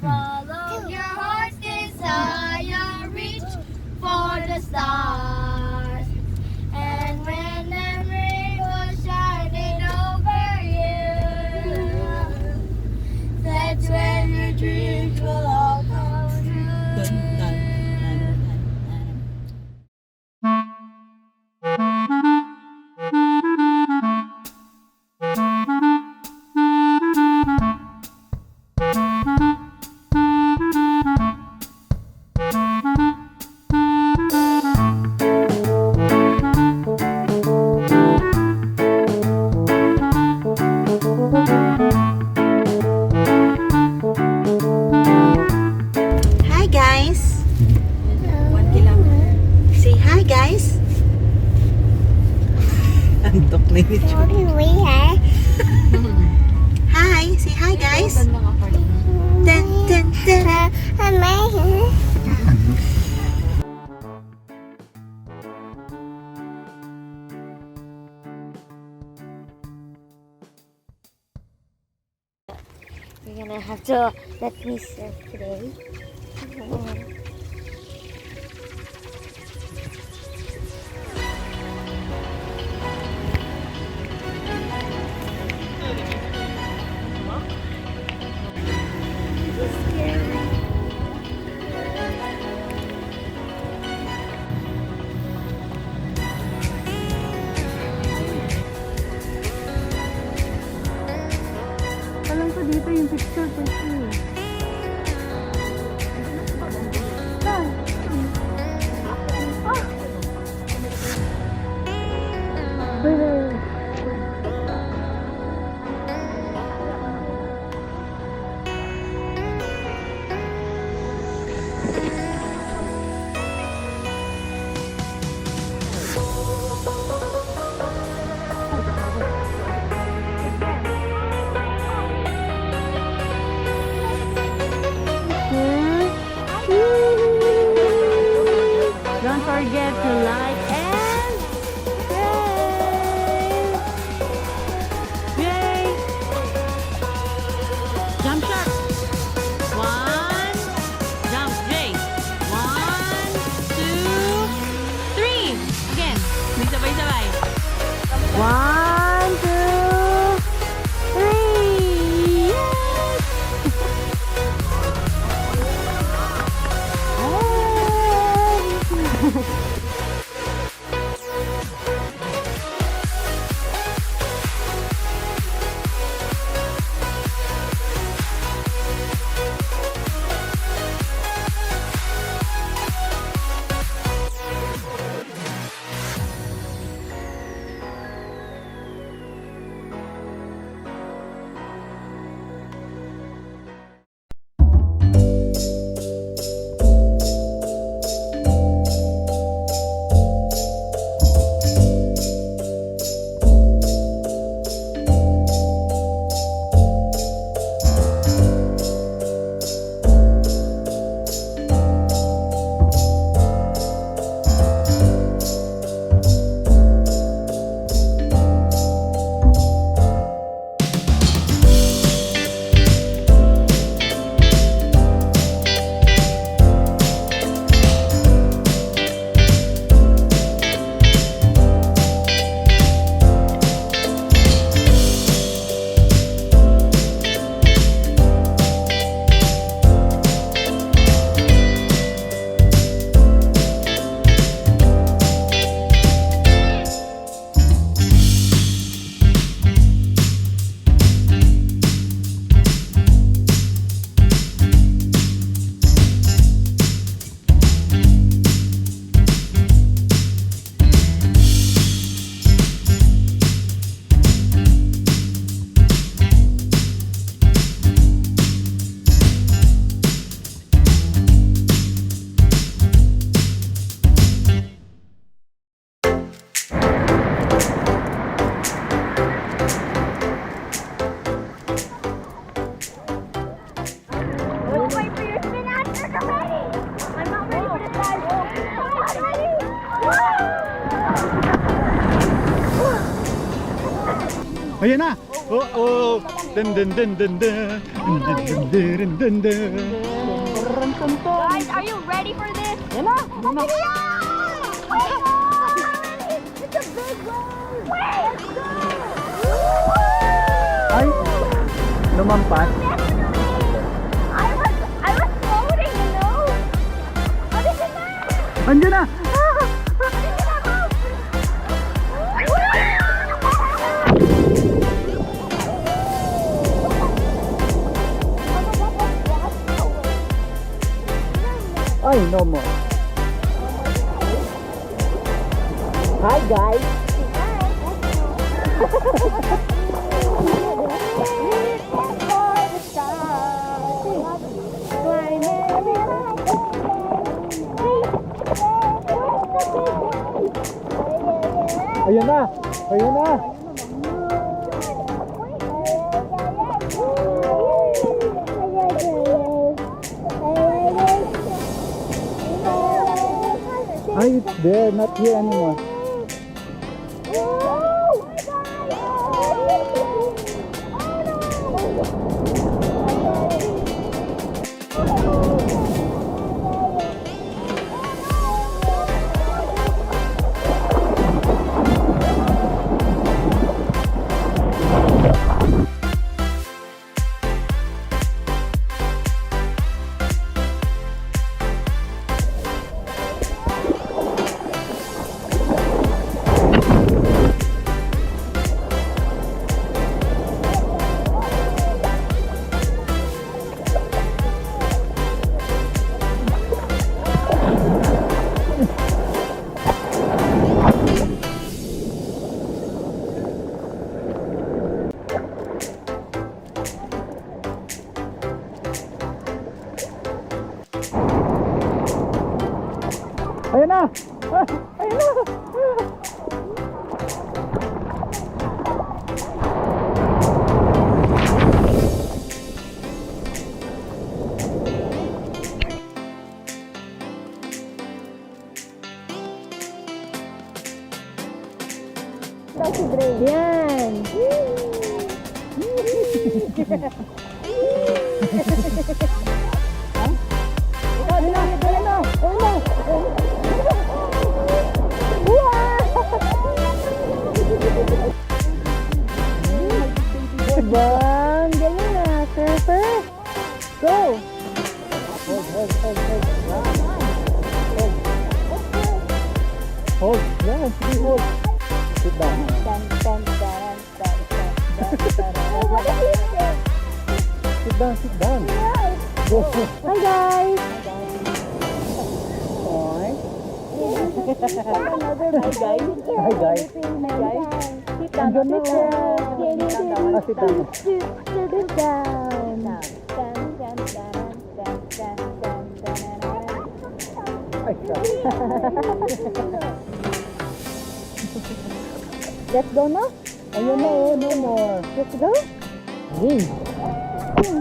Follow your heart's desire, reach for the stars. And when the rain was shining over you, that's when your dreams will all come true. Hi, say hi guys. Dun, dun, dun. We're gonna have to let me surf today. Alam ko dito yung picture ko siya. Don't forget to like and share. Yay! Jump sharp. One. Jump straight. 1, 2, 3. Again. Sabay-sabay. 1, 2, 3. Yes! Ayan na! Oh, oh! Dun dun dun dun dun! Dun dun dun dun dun dun! Guys, are you ready for this? Ayan na! It's a big wave! Let's go! Ay! Lumampas! I was floating, you know? What is it now? Andiyan na! Ay, no more. Hi guys. Ayan na. Ayan na. Ay, it's there, not here anymore. Ayan na! Ah, ayan na! Yan! Bang! Galing na! Surfer! Go! Hold! Yes, hold! Sit down. What is this? Sit down, sit down. Go. Hi guys! Hi guys! Hi guys. Sit down, sit down. Ah, sit down. Sit down. Ay, sorry. Let's go now? Ayun na, oh, no more. Let's go? Hey.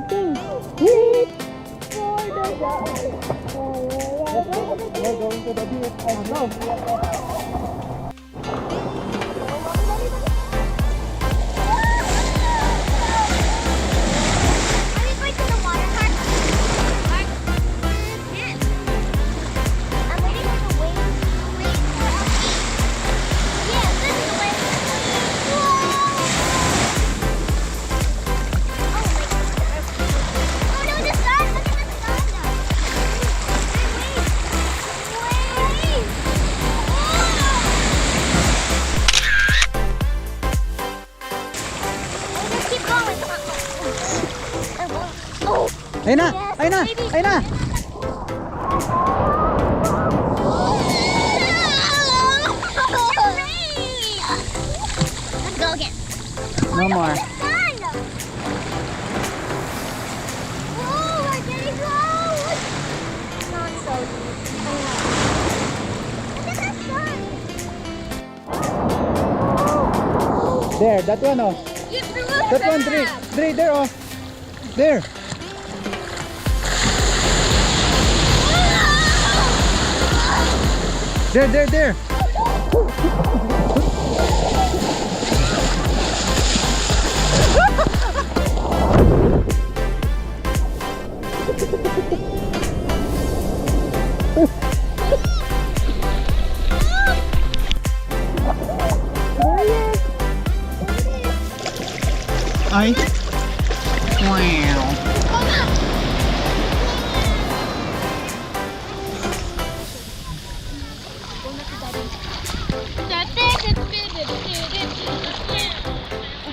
Sing. Reach for the sky. We're going to the beach. Let's go. Ayun na! Ayun na! Ayun na! Let's go again. No more. Whoa, we're getting close. Not so deep. Look at that sun. There, that one, oh. You threw a That one, crab. three, there, oh. There. There. Ay. Wow.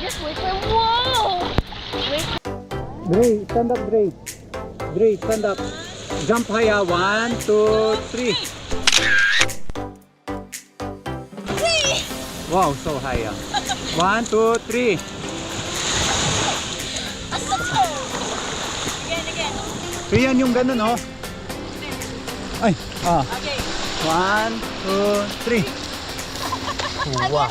Just wait for whoa! Dre, stand up, Dre. Dre, stand up. Jump higher. 1, 2, 3. Wow, so high. 1, 2, 3. Riyan yung ganun, oh. Ay, ah. Okay. 1, 2, 3. Wow.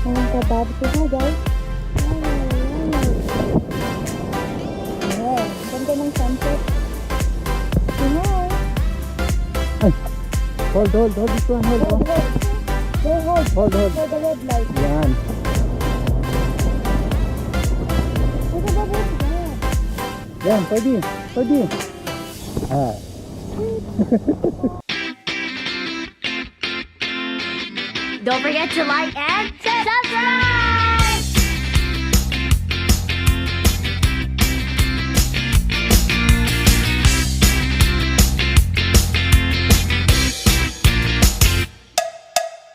Ang kababsig na guys. Ayan, ganda ng sunset. Ayan. Hold this one, hold. Hold. Hold. For the red light. Yan. Look at the red light. Yan, pwede. Ah. Don't forget to like and subscribe.